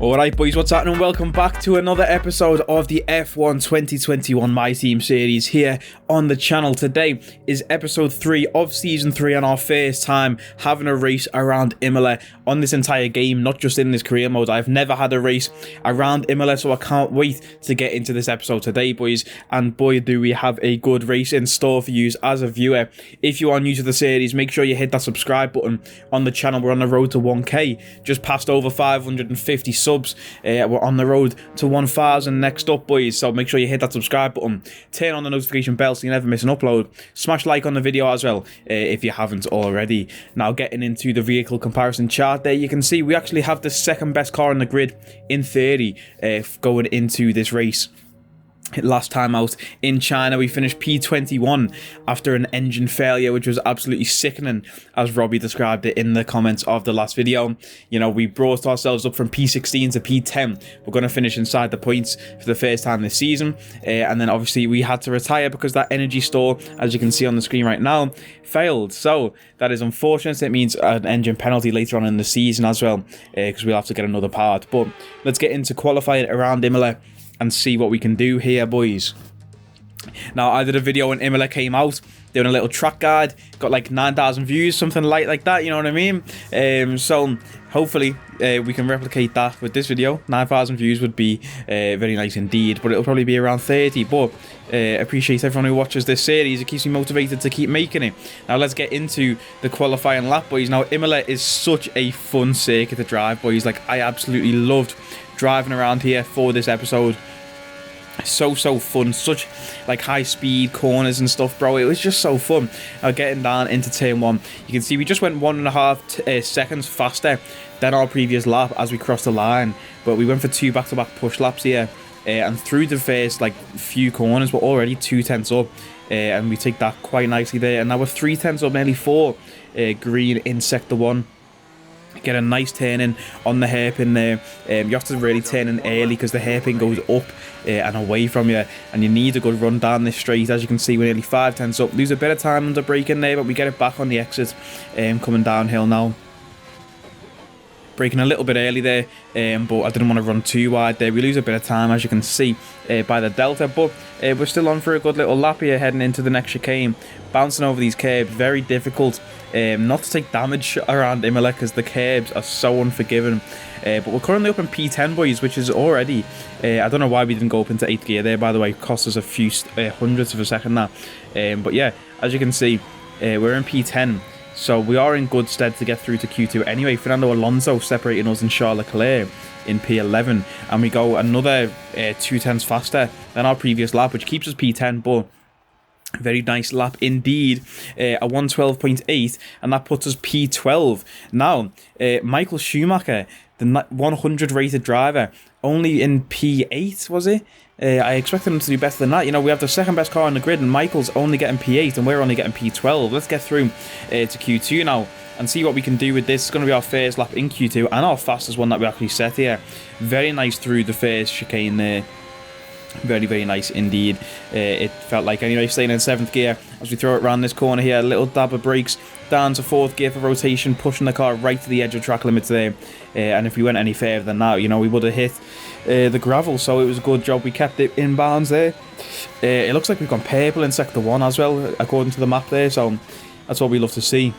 Alright boys, what's happening? Welcome back to another episode of the F1 2021 My Team series here on the channel. Today is episode 3 of season 3 and our first time having a race around Imola on this entire game, not just in this career mode. I've never had a race around Imola, so I can't wait to get into this episode today, boys. And boy, do we have a good race in store for you as a viewer. If you are new to the series, make sure you hit that subscribe button on the channel. We're on the road to 1k, just passed over 550 subs. We're on the road to 1,000 next up, boys, so make sure you hit that subscribe button, turn on the notification bell so you never miss an upload, smash like on the video as well if you haven't already. Now getting into the vehicle comparison chart there, you can see we actually have the second best car on the grid in 30 going into this race. Last time out in China, we finished P21 after an engine failure, which was absolutely sickening, as Robbie described it in the comments of the last video. You know, we brought ourselves up from P16 to P10. We're going to finish inside the points for the first time this season. And then obviously we had to retire because that energy store, as you can see on the screen right now, failed. So that is unfortunate. It means an engine penalty later on in the season as well, because we'll have to get another part. But let's get into qualifying around Imola and see what we can do here, boys. Now, I did a video when Imola came out, doing a little track guide, got like 9,000 views, something like that, you know what I mean? So hopefully we can replicate that with this video. 9,000 views would be very nice indeed, but it'll probably be around 30. But appreciate everyone who watches this series. It keeps me motivated to keep making it. Now let's get into the qualifying lap, boys. Now Imola is such a fun circuit to drive, boys. Like, I absolutely loved driving around here for this episode. So fun, such like high speed corners and stuff, bro. It was just so fun. Getting down into turn 1, you can see we just went 1.5 seconds faster than our previous lap as we crossed the line, but we went for 2 back-to-back push laps here, and through the first like few corners we're already 2 tenths up, and we take that quite nicely there, and now we're 3 tenths up, nearly 4 green in sector 1. Get a nice turn in on the hairpin there. You have to really turn in early because the hairpin goes up and away from you, and you need a good run down this straight. As you can see, we're nearly 5 tenths up. Lose a bit of time under braking there, but we get it back on the exit, coming downhill now. Braking a little bit early there, but I didn't want to run too wide there. We lose a bit of time, as you can see by the delta, but we're still on for a good little lap here, heading into the next chicane, bouncing over these curbs. Very difficult not to take damage around Imola because the curbs are so unforgiving. But we're currently up in P10, boys, which is already, I don't know why we didn't go up into 8th gear there, by the way. It cost us a few hundredths of a second now. But yeah, as you can see, we're in P10. So we are in good stead to get through to Q2 anyway. Fernando ALONSO separating us and Charles Leclerc in P11, and we go another 2 tenths faster than our previous lap, which keeps us P10, but very nice lap indeed, a 112.8, and that puts us P12. Now, Mick Schumacher, the 100 rated driver, only in P8, was it? I expected him to do better than that. You know, we have the second best car on the grid, and Michael's only getting P8, and we're only getting P12. Let's get through to Q2 now and see what we can do with this. It's going to be our first lap in Q2 and our fastest one that we actually set here. Very nice through the first chicane there. Very nice indeed. It felt like anyway, staying in 7th gear as we throw it around this corner here. A little dab of brakes down to 4th gear for rotation, pushing the car right to the edge of track limits there. And if we went any further than that, you know, we would have hit the gravel. So it was a good job we kept it in bounds there. It looks like we've gone purple in sector 1 as well, according to the map there. So that's what we love to see.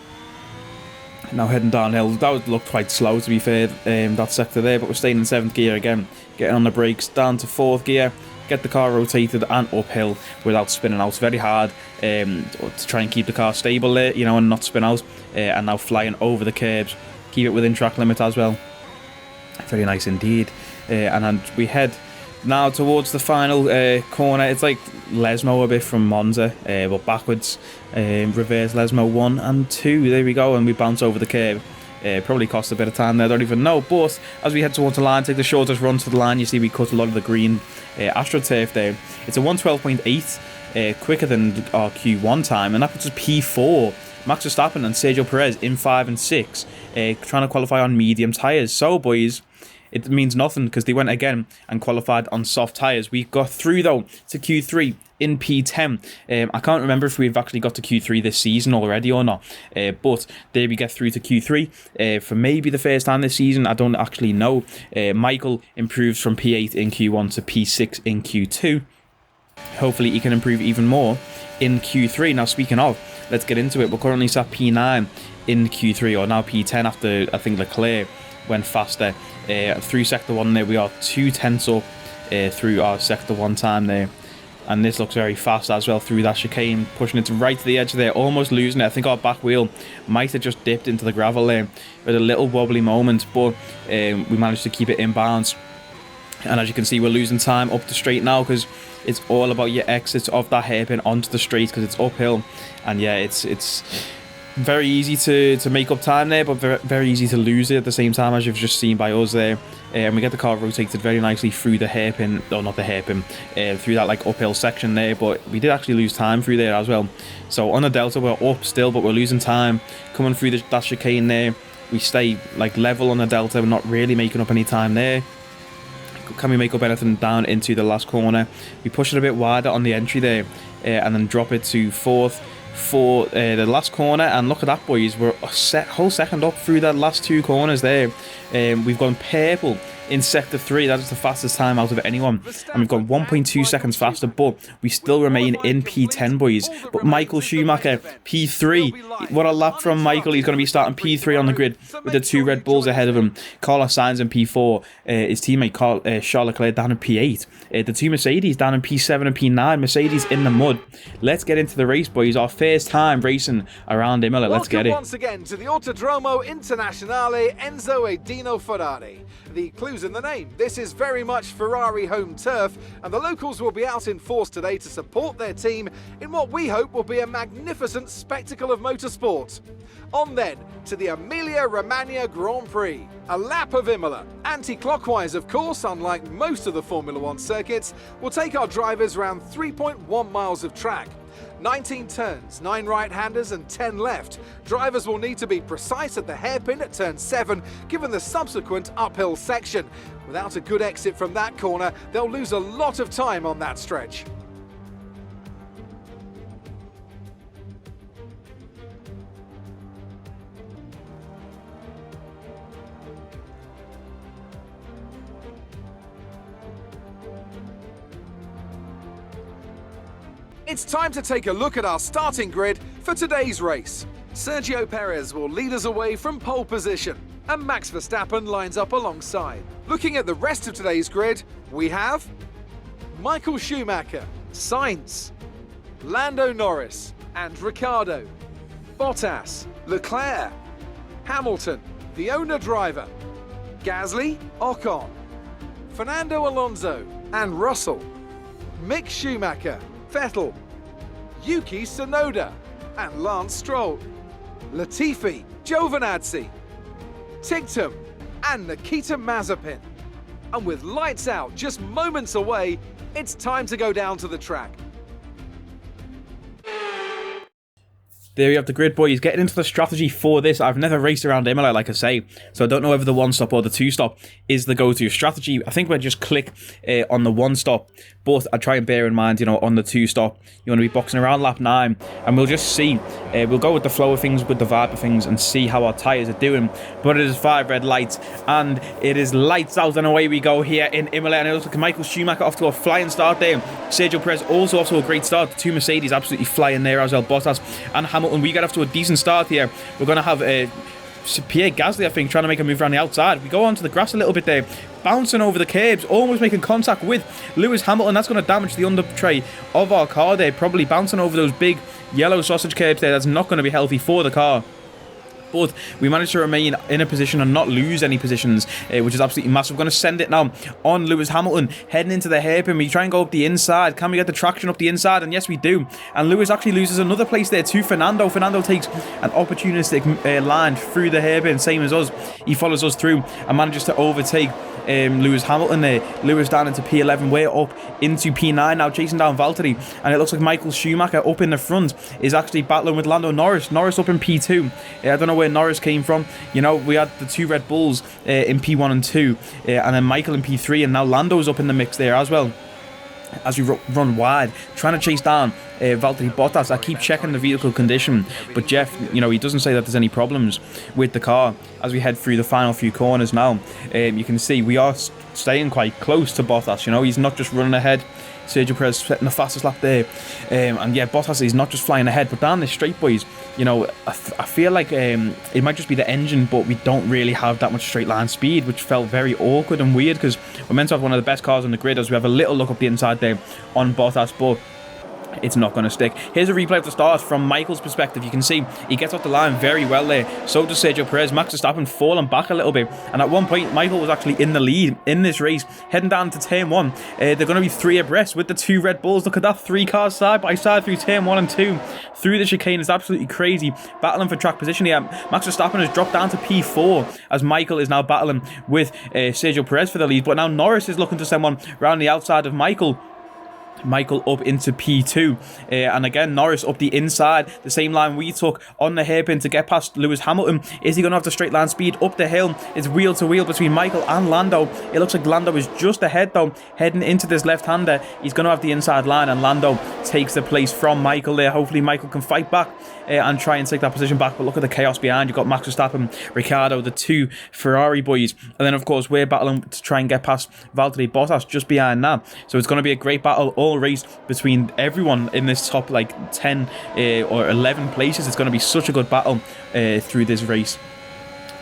Now heading downhill, that would look quite slow to be fair, that sector there, but we're staying in 7th gear again, getting on the brakes, down to 4th gear, get the car rotated and uphill without spinning out. Very hard to try and keep the car stable there, you know, and not spin out, and now flying over the curbs, keep it within track limit as well. Very nice indeed. And we head now towards the final corner. It's like Lesmo a bit from Monza, but backwards. Reverse Lesmo 1 and 2. There we go, and we bounce over the curb. Probably cost a bit of time there, I don't even know. But as we head towards the line, take the shortest run to the line, you see we cut a lot of the green AstroTurf there. It's a 112.8, quicker than our Q1 time, and that puts us P4. Max Verstappen and Sergio Perez in 5 and 6, trying to qualify on medium tyres. So, boys, it means nothing because they went again and qualified on soft tyres. We got through though to Q3 in P10. I can't remember if we've actually got to Q3 this season already or not, but there we get through to Q3 for maybe the first time this season. I don't actually know. Michael improves from P8 in Q1 to P6 in Q2. Hopefully he can improve even more in Q3. Now, speaking of, let's get into it. We're currently at P9 in Q3, or now P10 after, I think, Leclerc went faster. Through Sector 1 there, we are 2 tenths up through our Sector 1 time there. And this looks very fast as well through that chicane, pushing it right to the edge there, almost losing it. I think our back wheel might have just dipped into the gravel there with a little wobbly moment, but we managed to keep it in balance. And as you can see, we're losing time up the straight now because it's all about your exits of that hairpin onto the straight because it's uphill. And yeah, it's very easy to make up time there, but very easy to lose it at the same time, as you've just seen by us there. And we get the car rotated very nicely through the hairpin, or not the hairpin, through that like uphill section there, but we did actually lose time through there as well. So on the delta we're up still, but we're losing time coming through that chicane there. We stay like level on the delta, we're not really making up any time there. Can we make up anything down into the last corner? We push it a bit wider on the entry there, and then drop it to 4th for the last corner. And look at that, boys, we're a whole second up through that last 2 corners there. We've gone purple in Sector 3. That is the fastest time out of anyone, and we've gone 1.2 seconds faster, but we still remain in P10, boys. But Michael Schumacher, P3. What a lap from Michael. He's going to be starting P3 on the grid with the 2 Red Bulls ahead of him. Carlos Sainz in P4. His teammate Charles Leclerc down in P8. The 2 Mercedes down in P7 and P9. Mercedes in the mud. Let's get into the race, boys. Our first time racing around Imola. Let's get it. Welcome once again to the Autodromo Internazionale Enzo e Dino Ferrari. The clue's in the name. This is very much Ferrari home turf, and the locals will be out in force today to support their team in what we hope will be a magnificent spectacle of motorsport. On then to the Emilia Romagna Grand Prix. A lap of Imola, anti-clockwise of course, unlike most of the Formula 1 circuits, will take our drivers around 3.1 miles of track. 19 turns, 9 right-handers and 10 left. Drivers will need to be precise at the hairpin at turn 7, given the subsequent uphill section. Without a good exit from that corner, they'll lose a lot of time on that stretch. It's time to take a look at our starting grid for today's race. Sergio Perez will lead us away from pole position, and Max Verstappen lines up alongside. Looking at the rest of today's grid, we have Michael Schumacher, Sainz, Lando Norris and Ricciardo, Bottas, Leclerc, Hamilton, the owner driver, Gasly, Ocon, Fernando Alonso and Russell, Mick Schumacher, Vettel, Yuki Tsunoda and Lance Stroll, Latifi, Giovinazzi, Tigtum and Nikita Mazepin. And with lights out just moments away, it's time to go down to the track. There you have the grid, boys. Getting into the strategy for this. I've never raced around Imola, like I say, so I don't know whether the 1-stop or the 2-stop is the go-to strategy. I think we'll just click on the 1-stop, but I try and bear in mind, you know, on the 2-stop, you want to be boxing around lap 9, and we'll just see. We'll go with the flow of things, with the vibe of things, and see how our tyres are doing. But it is 5 red lights, and it is lights out, and away we go here in Imola. And it looks like Michael Schumacher off to a flying start there. Sergio Perez also off to a great start. The 2 Mercedes absolutely flying there as well. Bottas and Hamilton, we get off to a decent start here. We're going to have Pierre Gasly, I think, trying to make a move around the outside. We go onto the grass a little bit there, bouncing over the curbs, almost making contact with Lewis Hamilton. That's going to damage the under tray of our car there, probably bouncing over those big yellow sausage curbs there. That's not going to be healthy for the car. But we managed to remain in a position and not lose any positions, which is absolutely massive. We're going to send it now on Lewis Hamilton, heading into the hairpin. We try and go up the inside. Can we get the traction up the inside? And yes, we do. And Lewis actually loses another place there to Fernando. Fernando takes an opportunistic line through the hairpin, same as us. He follows us through and manages to overtake Lewis Hamilton there. Lewis down into P11. We're up into P9 now, chasing down Valtteri. And it looks like Michael Schumacher up in the front is actually battling with Lando Norris. Norris up in P2. I don't know where Norris came from. You know, we had the 2 Red Bulls in P1 and 2, and then Michael in P3, and now Lando's up in the mix there as well. As we run wide, trying to chase down Valtteri Bottas. I keep checking the vehicle condition, but Jeff, you know, he doesn't say that there's any problems with the car. As we head through the final few corners now, you can see we are staying quite close to Bottas. You know, he's not just running ahead. Sergio Perez setting the fastest lap there, and yeah, Bottas is not just flying ahead, but down this straight, boys, you know, I feel like it might just be the engine, but we don't really have that much straight line speed, which felt very awkward and weird, because we're meant to have one of the best cars on the grid. As we have a little look up the inside there on Bottas, but it's not going to stick. Here's a replay of the start from Michael's perspective. You can see he gets off the line very well there. So does Sergio Perez. Max Verstappen falling back a little bit. And at one point, Michael was actually in the lead in this race, heading down to turn 1. They're going to be 3 abreast with the 2 Red Bulls. Look at that, 3 cars side by side through turn 1 and 2. Through the chicane. It's absolutely crazy. Battling for track position here. Max Verstappen has dropped down to P4 as Michael is now battling with Sergio Perez for the lead. But now Norris is looking to send one around the outside of Michael up into P2, and again Norris up the inside, the same line we took on the hairpin to get past Lewis Hamilton. Is he going to have the straight line speed up the hill? It's wheel to wheel between Michael and Lando. It looks like Lando is just ahead though, heading into this left-hander. He's going to have the inside line, and Lando takes the place from Michael there. Hopefully Michael can fight back and try and take that position back, but look at the chaos behind. You've got Max Verstappen, Ricciardo, the 2 Ferrari boys, and then of course we're battling to try and get past Valtteri Bottas just behind that. So it's going to be a great battle all race between everyone in this top like 10 or 11 places. It's going to be such a good battle through this race.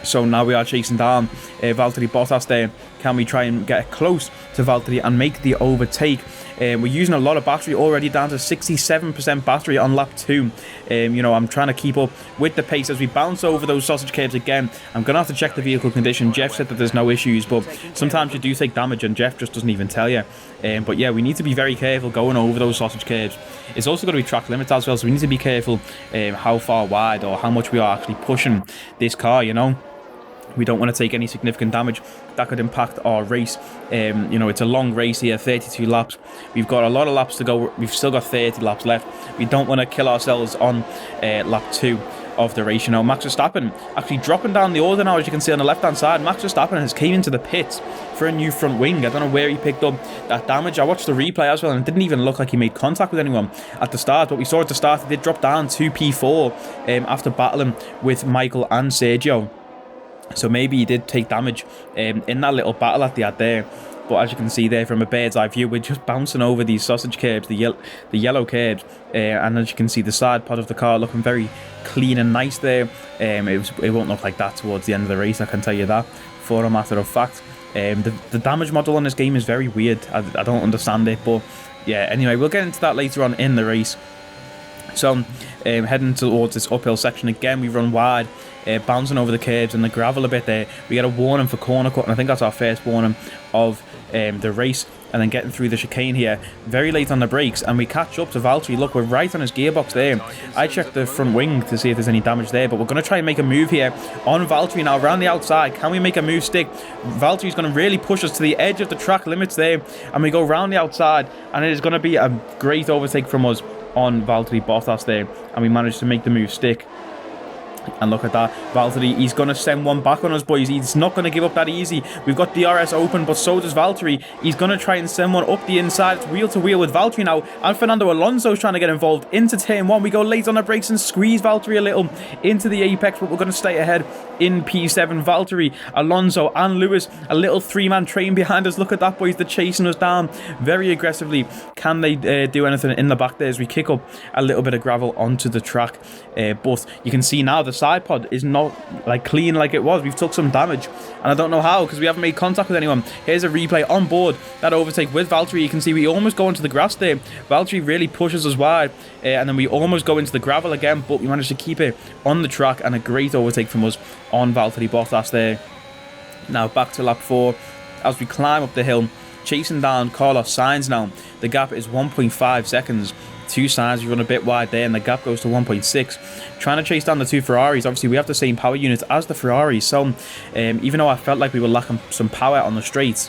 So now we are chasing down Valtteri Bottas there. Can we try and get close to Valtteri and make the overtake? We're using a lot of battery already, down to 67% battery on lap 2. You know, I'm trying to keep up with the pace as we bounce over those sausage curbs again. I'm going to have to check the vehicle condition. Jeff said that there's no issues, but sometimes you do take damage and Jeff just doesn't even tell you. But yeah, we need to be very careful going over those sausage curbs. It's also going to be track limits as well, so we need to be careful how far wide or how much we are actually pushing this car, you know. We don't want to take any significant damage that could impact our race. You know, it's a long race here, 32 laps. We've got a lot of laps to go. We've still got 30 laps left. We don't want to kill ourselves on lap 2 of the race. You know, Max Verstappen actually dropping down the order now, as you can see on the left hand side. Max Verstappen has came into the pits for a new front wing. I don't know where he picked up that damage. I watched the replay as well, and it didn't even look like he made contact with anyone at the start, but we saw at the start he did drop down to P4 after battling with Michael and Sergio. So maybe he did take damage in that little battle that they had there. But as you can see there from a bird's eye view, we're just bouncing over these sausage curbs, the yellow curbs. And as you can see, the side pod of the car looking very clean and nice there. It won't look like that towards the end of the race, I can tell you that, for a matter of fact. The damage model on this game is very weird. I don't understand it. But yeah, anyway, we'll get into that later on in the race. So heading towards this uphill section again, we run wide, bouncing over the curbs and the gravel a bit there. We get a warning for corner cut, and I think that's our first warning of the race. And then getting through the chicane here, very late on the brakes, and we catch up to Valtteri. Look, we're right on his gearbox there. I checked the front wing to see if there's any damage there, but we're going to try and make a move here on Valtteri now around the outside. Can we make a move stick? Valtteri's going to really push us to the edge of the track limits there, and we go round the outside, and it is going to be a great overtake from us on Valtteri Bottas there, and we managed to make the move stick. And look at that, Valtteri, he's going to send one back on us, boys. He's not going to give up that easy. We've got DRS open, but so does Valtteri. He's going to try and send one up the inside. It's wheel to wheel with Valtteri now, and Fernando Alonso is trying to get involved into turn 1. We go late on the brakes and squeeze Valtteri a little into the apex, but we're going to stay ahead in P7. Valtteri, Alonso and Lewis, a little 3-man train behind us. Look at that, boys. They're chasing us down very aggressively. Can they do anything in the back there as we kick up a little bit of gravel onto the track? But you can see now the side pod is not like clean like it was. We've took some damage, and I don't know how, because we haven't made contact with anyone. Here's a replay on board that overtake with Valtteri. You can see we almost go into the grass there. Valtteri really pushes us wide, and then we almost go into the gravel again, but we managed to keep it on the track, and a great overtake from us on Valtteri Bottas there. Now back to lap 4 as we climb up the hill, chasing down Carlos Sainz now. The gap is 1.5 seconds. 2 Sainz, we run a bit wide there, and the gap goes to 1.6. Trying to chase down the 2 Ferraris. Obviously, we have the same power units as the Ferraris, so even though I felt like we were lacking some power on the straights,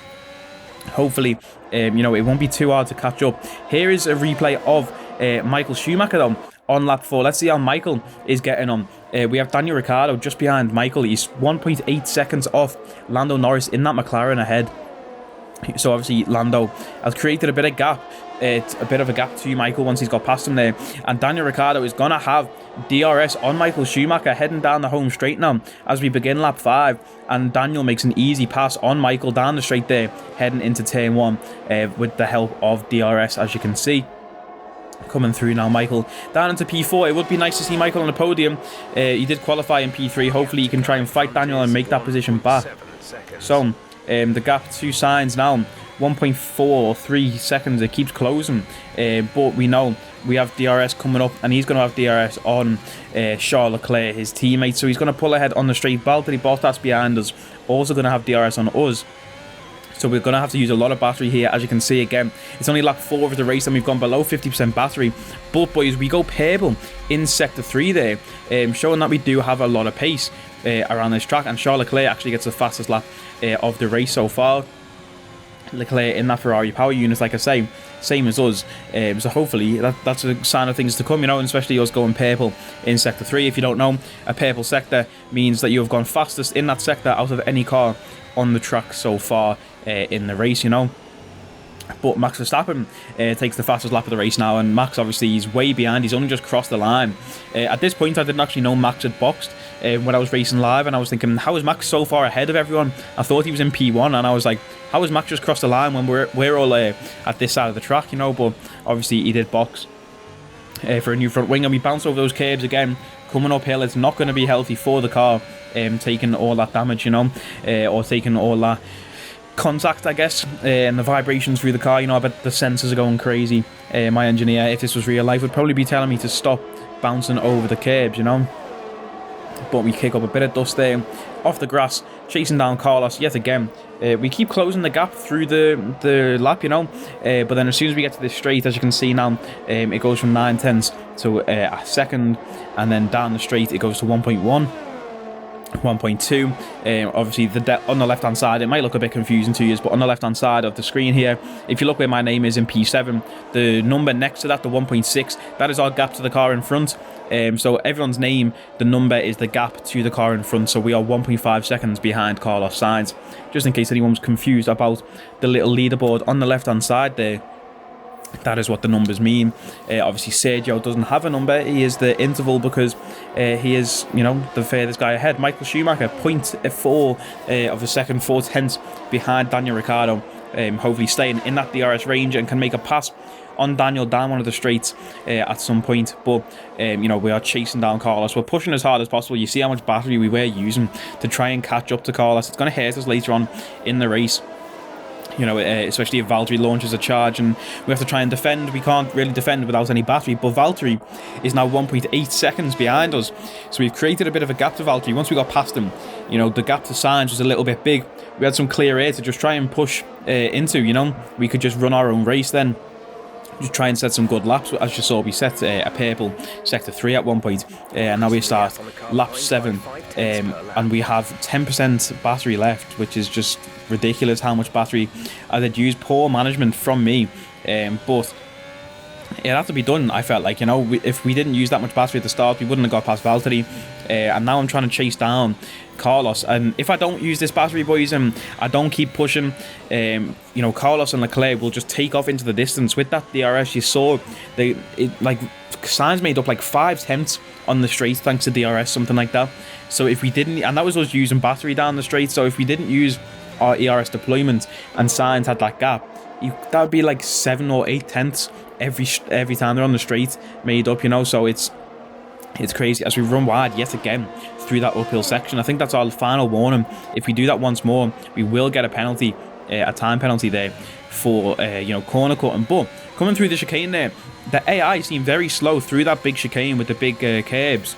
hopefully, you know, it won't be too hard to catch up. Here is a replay of Michael Schumacher though on lap 4. Let's see how Michael is getting on. We have Daniel Ricciardo just behind Michael. He's 1.8 seconds off Lando Norris in that McLaren ahead. So obviously Lando has created a bit of gap. It's a bit of a gap to Michael once he's got past him there. And Daniel Ricciardo is going to have DRS on Michael Schumacher heading down the home straight now as we begin lap 5. And Daniel makes an easy pass on Michael down the straight there, heading into turn 1 with the help of DRS, as you can see. Coming through now, Michael down into P4. It would be nice to see Michael on the podium. He did qualify in P3. Hopefully he can try and fight Daniel and make that position back. So the gap to Sainz now 1.4 or 3 seconds. It keeps closing, but we know we have DRS coming up, and he's going to have DRS on Charles Leclerc, his teammate. So he's going to pull ahead on the straight. Valtteri Bottas behind us, also going to have DRS on us. So we're going to have to use a lot of battery here. As you can see, again, it's only lap 4 of the race and we've gone below 50% battery. But boys, we go purple in sector 3 there, showing that we do have a lot of pace around this track. And Charles Leclerc actually gets the fastest lap of the race so far. Leclerc in that Ferrari power unit, like I say, same as us. So hopefully that's a sign of things to come, you know, and especially us going purple in sector 3. If you don't know, a purple sector means that you have gone fastest in that sector out of any car on the track so far in the race, you know. But Max Verstappen takes the fastest lap of the race now, and Max obviously he's way behind. He's only just crossed the line. At this point I didn't actually know Max had boxed when I was racing live, and I was thinking, how is Max so far ahead of everyone? I thought he was in P1, and I was like, how has Max just crossed the line when we're all at this side of the track, you know? But obviously he did box for a new front wing, and we bounce over those curbs again. Coming uphill, it's not going to be healthy for the car, taking all that damage, you know, or taking all that contact, I guess, and the vibrations through the car. You know, I bet the sensors are going crazy. My engineer, if this was real life, would probably be telling me to stop bouncing over the curbs, you know. But we kick up a bit of dust there off the grass, chasing down Carlos yet again. We keep closing the gap through the lap, you know, but then as soon as we get to this straight, as you can see now, it goes from 9/10 to a second, and then down the straight it goes to 1.1. 1.2. Obviously on the left hand side, it might look a bit confusing to you, but on the left hand side of the screen here, if you look where my name is in P7, the number next to that, the 1.6, that is our gap to the car in front. So everyone's name, the number is the gap to the car in front. So we are 1.5 seconds behind Carlos Sainz, just in case anyone was confused about the little leaderboard on the left hand side there. That is what the numbers mean. Obviously Sergio doesn't have a number. He is the interval because he is, you know, the furthest guy ahead. Michael Schumacher 0.4 of a second, 4/10 behind Daniel Ricciardo, hopefully staying in that DRS range and can make a pass on Daniel down one of the straights at some point. But you know, we are chasing down Carlos. We're pushing as hard as possible. You see how much battery we were using to try and catch up to Carlos. It's going to hurt us later on in the race, you know, especially if Valtteri launches a charge and we have to try and defend. We can't really defend without any battery, but Valtteri is now 1.8 seconds behind us. So we've created a bit of a gap to Valtteri. Once we got past him, you know, the gap to Sainz was a little bit big. We had some clear air to just try and push into, you know. We could just run our own race then. Just try and set some good laps. As you saw, we set a purple sector 3 at one point, and now we start lap 7, and we have 10% battery left, which is just ridiculous how much battery I did use. Poor management from me, but it had to be done. I felt like, you know, if we didn't use that much battery at the start, we wouldn't have got past Valtteri, and now I'm trying to chase down Carlos. And if I don't use this battery, boys, and I don't keep pushing, you know, Carlos and Leclerc will just take off into the distance. With that DRS, you saw like Sainz made up like 5/10 on the straight thanks to DRS, something like that. So if we didn't, and that was us using battery down the straight, so if we didn't use our ERS deployment and Sainz had that gap, that would be like 7 or 8 tenths every time they're on the straight made up, you know. So it's crazy as we run wide yet again through that uphill section. I think that's our final warning. If we do that once more, we will get a penalty, a time penalty there for you know, corner cutting. But coming through the chicane there, the AI seemed very slow through that big chicane with the big curbs,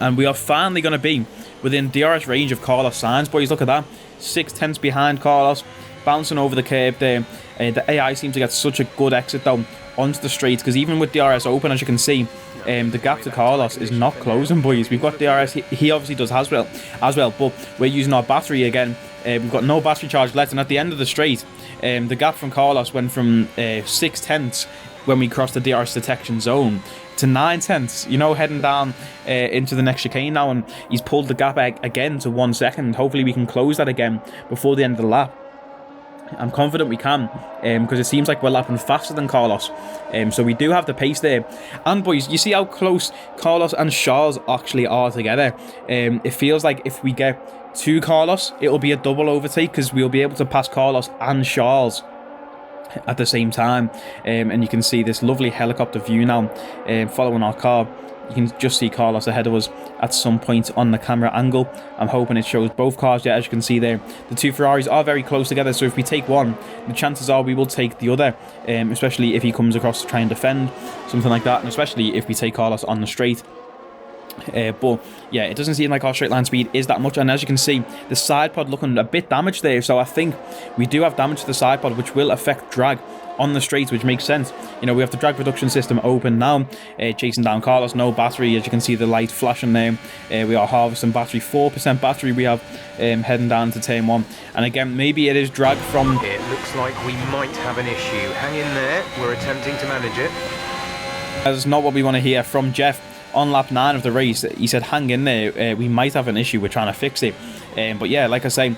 and we are finally going to be within DRS range of Carlos Sainz. Boys, look at that, 6/10 behind Carlos, bouncing over the curb there. The AI seems to get such a good exit though onto the straight, because even with DRS open, as you can see, the gap to Carlos is not closing, boys. We've got DRS, he obviously does as well, but we're using our battery again. We've got no battery charge left, and at the end of the straight, the gap from Carlos went from 6/10 when we cross the DRS detection zone to 9/10, you know, heading down into the next chicane now, and he's pulled the gap again to 1 second. Hopefully we can close that again before the end of the lap. I'm confident we can, because it seems like we're lapping faster than Carlos, so we do have the pace there. And boys, you see how close Carlos and Charles actually are together. It feels like if we get to Carlos, it'll be a double overtake, because we'll be able to pass Carlos and Charles at the same time. And you can see this lovely helicopter view now, following our car. You can just see Carlos ahead of us at some point on the camera angle. I'm hoping it shows both cars. Yeah, as you can see there, the two Ferraris are very close together, so if we take one, the chances are we will take the other, especially if he comes across to try and defend, something like that, and especially if we take Carlos on the straight. But yeah, it doesn't seem like our straight line speed is that much, and as you can see, the side pod looking a bit damaged there, so I think we do have damage to the side pod, which will affect drag on the straights, which makes sense. You know, we have the drag reduction system open now, chasing down Carlos. No battery, as you can see the light flashing there. We are harvesting battery, 4% battery we have, heading down to turn 1, and again, maybe it is drag from... It looks like we might have an issue. Hang in there, we're attempting to manage it. That's not what we want to hear from Jeff. On lap 9 of the race, he said, hang in there, we might have an issue, we're trying to fix it. But yeah, like I say,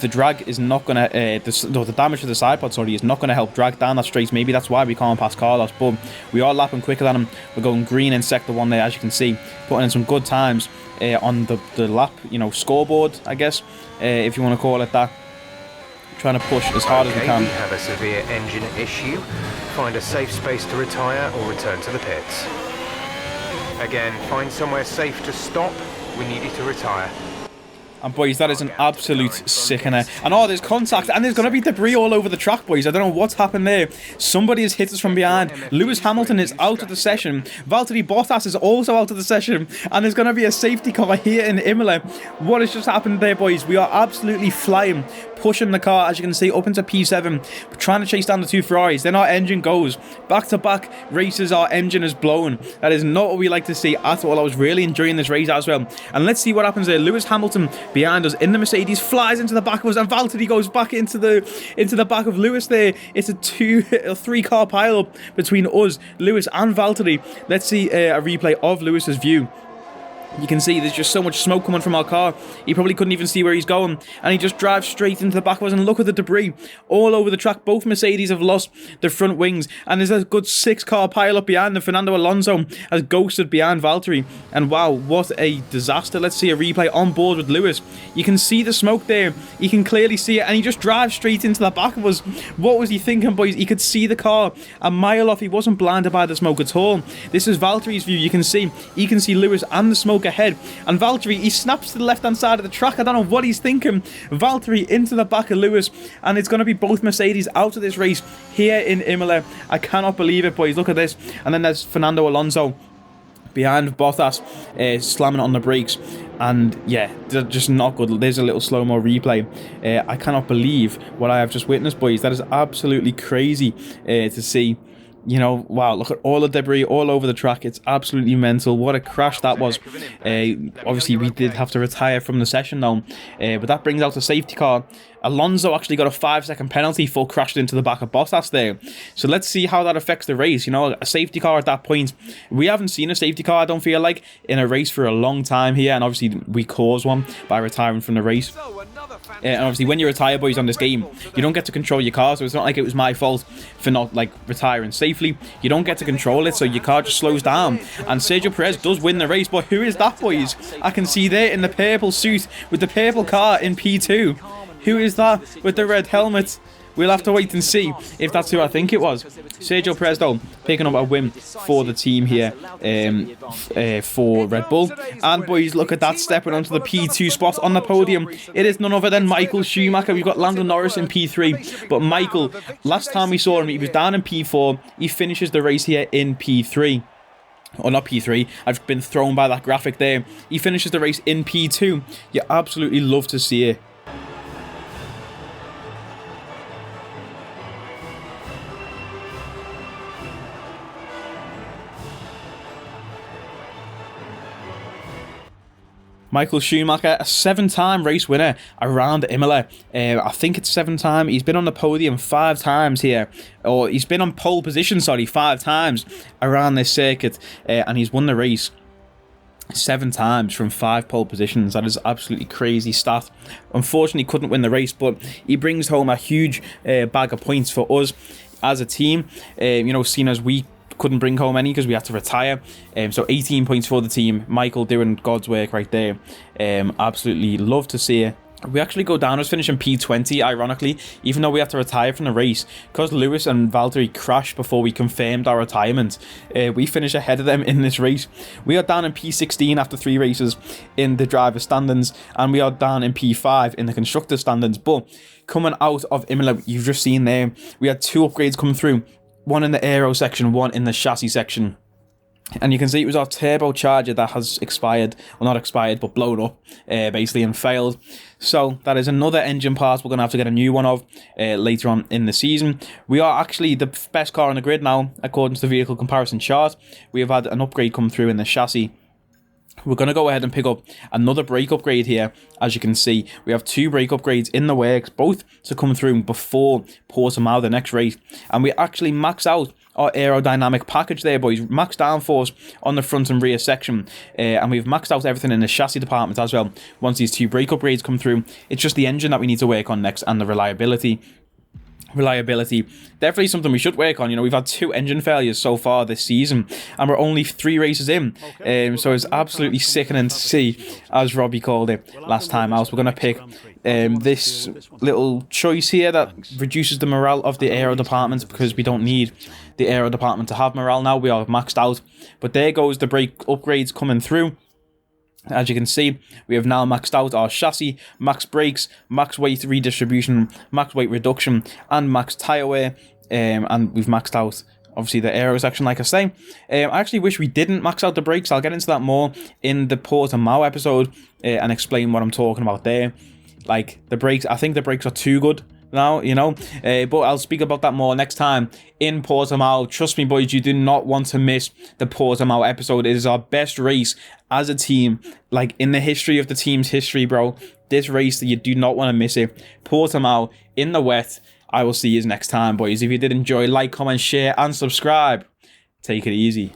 the drag is not going to, the damage to the side pod, sorry, is not going to help drag down that straight. Maybe that's why we can't pass Carlos, but we are lapping quicker than him. We're going green in sector 1 there, as you can see, putting in some good times on the lap, you know, scoreboard, I guess, if you want to call it that. Trying to push as hard as we can. We have a severe engine issue. Find a safe space to retire or return to the pits. Again, find somewhere safe to stop. We need you to retire. And boys, that is an absolute sickener. And oh, there's contact, and there's going to be debris all over the track, boys. I don't know what's happened there. Somebody has hit us from behind. Lewis Hamilton is out of the session. Valtteri Bottas is also out of the session. And there's going to be a safety car here in Imola. What has just happened there, boys? We are absolutely flying, pushing the car, as you can see, up into P7. We're trying to chase down the two Ferraris. Then our engine goes. Back-to-back races, our engine is blown. That is not what we like to see at all. I was really enjoying this race as well. And let's see what happens there. Lewis Hamilton behind us in the Mercedes flies into the back of us, and Valtteri goes back into the back of Lewis there. It's a 3 car pile up between us, Lewis and Valtteri. Let's see a replay of Lewis's view. You can see there's just so much smoke coming from our car. He probably couldn't even see where he's going, and he just drives straight into the back of us, and look at the debris all over the track. Both Mercedes have lost their front wings, and there's a good 6 car pile up behind them. Fernando Alonso has ghosted behind Valtteri, and wow, what a disaster. Let's see a replay on board with Lewis. You can see the smoke there. You can clearly see it, and he just drives straight into the back of us. What was he thinking, boys? He could see the car a mile off. He wasn't blinded by the smoke at all. This is Valtteri's view. You can see Lewis and the smoke ahead, and Valtteri, he snaps to the left hand side of the track. I don't know what he's thinking. Valtteri into the back of Lewis, and it's going to be both Mercedes out of this race here in Imola. I cannot believe it, boys. Look at this. And then there's Fernando Alonso behind Bottas, slamming on the brakes, and yeah, they're just not good. There's a little slow-mo replay. I cannot believe what I have just witnessed, boys. That is absolutely crazy to see. You know, wow, look at all the debris all over the track. It's absolutely mental. What a crash that was. Obviously, we did have to retire from the session now, but that brings out a safety car. Alonso actually got a 5-second penalty for crashing into the back of Bottas there. So let's see how that affects the race. You know, a safety car at that point. We haven't seen a safety car, I don't feel like, in a race for a long time here. And obviously, we caused one by retiring from the race. And obviously, when you retire, boys, on this game, you don't get to control your car. So it's not like it was my fault for not, like, retiring safely. You don't get to control it, so your car just slows down. And Sergio Perez does win the race. But who is that, boys? I can see there in the purple suit with the purple car in P2. Who is that with the red helmet? We'll have to wait and see if that's who I think it was. Sergio Perez, though, picking up a win for the team here for Red Bull. And, boys, look at that, stepping onto the P2 spot on the podium. It is none other than Michael Schumacher. We've got Lando Norris in P3. But Michael, last time we saw him, he was down in P4. He finishes the race here in P3. Or not P3, I've been thrown by that graphic there. He finishes the race in P2. You absolutely love to see it. Michael Schumacher, a 7-time race winner around Imola. I think it's 7-time. He's been on the podium 5 times here. Or he's been on pole position, 5 times around this circuit. And he's won the race 7 times from 5 pole positions. That is absolutely crazy stat. Unfortunately, couldn't win the race, but he brings home a huge bag of points for us as a team. You know, seeing as we couldn't bring home any because we had to retire. So 18 points for the team. Michael doing God's work right there. Absolutely love to see it. We actually go down as finishing P20, ironically, even though we had to retire from the race. Because Lewis and Valtteri crashed before we confirmed our retirement, we finish ahead of them in this race. We are down in P16 after 3 races in the driver's standings, and we are down in P5 in the constructor's standings. But coming out of Imola, you've just seen there, we had 2 upgrades come through. One in the aero section, one in the chassis section. And you can see it was our turbocharger that has expired. Well, not expired, but blown up, basically, and failed. So that is another engine part we're going to have to get a new one of later on in the season. We are actually the best car on the grid now, according to the vehicle comparison chart. We have had an upgrade come through in the chassis. We're going to go ahead and pick up another brake upgrade here. As you can see, we have 2 brake upgrades in the works, both to come through before Portimao, the next race. And we actually max out our aerodynamic package there, boys. Max downforce on the front and rear section. And we've maxed out everything in the chassis department as well. Once these 2 brake upgrades come through, it's just the engine that we need to work on next, and the reliability, definitely something we should work on. You know, we've had 2 engine failures so far this season, and we're only 3 races in. So it's absolutely sickening to see, as Robbie called it last time out. We're going to pick this little choice here that reduces the morale of the aero department, because we don't need the aero department to have morale now. We are maxed out. But there goes the brake upgrades coming through. As you can see, we have now maxed out our chassis, max brakes, max weight redistribution, max weight reduction, and max tyre wear. And we've maxed out, obviously, the aero section, like I say. I actually wish we didn't max out the brakes. I'll get into that more in the Portimao episode and explain what I'm talking about there. Like, the brakes, I think the brakes are too good now, you know, but I'll speak about that more next time in Portimao. Trust me, boys, you do not want to miss the Portimao episode. It is our best race as a team, like in the history of the team's history, bro. This race, you do not want to miss it. Portimao in the wet. I will see you next time, boys. If you did enjoy, like, comment, share, and subscribe. Take it easy.